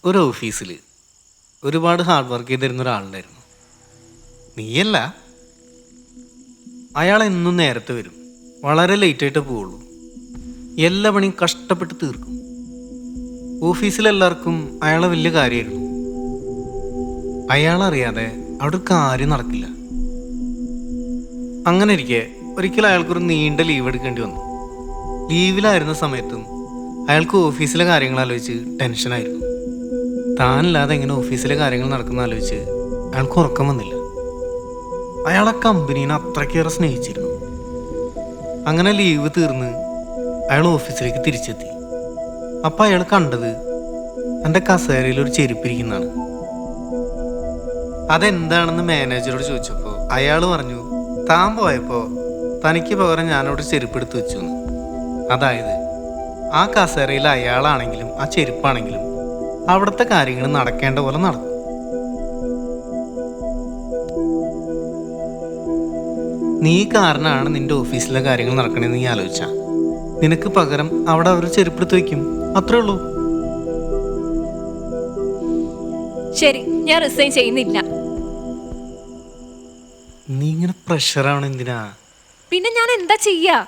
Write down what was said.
ഒരു ഓഫീസിൽ ഒരുപാട് ഹാർഡ് വർക്ക് ചെയ്തിരുന്ന ഒരാളുണ്ടായിരുന്നു. നീയല്ല, അയാൾ എന്നും നേരത്തെ വരും, വളരെ ലേറ്റായിട്ടേ പോവുള്ളൂ. എല്ലാ പണിയും കഷ്ടപ്പെട്ട് തീർക്കും. ഓഫീസിലെല്ലാവർക്കും അയാളെ വലിയ കാര്യമായിരുന്നു. അയാളറിയാതെ അവിടെ ഒരു കാര്യം നടക്കില്ല. അങ്ങനെ ഇരിക്കെ ഒരിക്കലും അയാൾക്കൊരു നീണ്ട ലീവ് എടുക്കേണ്ടി വന്നു. ലീവിലായിരുന്ന സമയത്തും അയാൾക്ക് ഓഫീസിലെ കാര്യങ്ങൾ ആലോചിച്ച് ടെൻഷനായിരുന്നു. താനില്ലാതെ എങ്ങനെ ഓഫീസിലെ കാര്യങ്ങൾ നടക്കുന്ന ആലോചിച്ച് അയാൾക്ക് ഉറക്കം വന്നില്ല. അയാളെ കമ്പനീനെ അത്രയ്ക്കേറെ സ്നേഹിച്ചിരുന്നു. അങ്ങനെ ലീവ് തീർന്ന് അയാൾ ഓഫീസിലേക്ക് തിരിച്ചെത്തി. അപ്പം അയാൾ കണ്ടത് എൻ്റെ കസേരയിൽ ഒരു ചെരുപ്പിരിക്കുന്നതാണ്. അതെന്താണെന്ന് മാനേജറോട് ചോദിച്ചപ്പോൾ അയാൾ പറഞ്ഞു, താൻ പോയപ്പോൾ തനിക്ക് പകരം ഞാനവിടെ ചെരുപ്പ് എടുത്ത് വെച്ചു എന്ന്. അതായത് ആ കസേരയിൽ അയാളാണെങ്കിലും ആ ചെരുപ്പാണെങ്കിലും അവിടുത്തെ കാര്യങ്ങൾ നടക്കേണ്ട പോലെ നടക്കും. നീ കാരണമാണ് നിന്റെ ഓഫീസിലെ കാര്യങ്ങൾ നടക്കണമെന്ന് നീ ആലോചിച്ച, നിനക്ക് പകരം അവിടെ അവർ ചെരുപ്പെടുത്ത് വയ്ക്കും, അത്രേ ഉള്ളൂ. ശരി, ഞാൻ റിസൈൻ ചെയ്യുന്നില്ല. നീ ഇങ്ങനെ പ്രഷറാണ് എന്തിനാ? പിന്നെ ഞാൻ എന്താ ചെയ്യാ?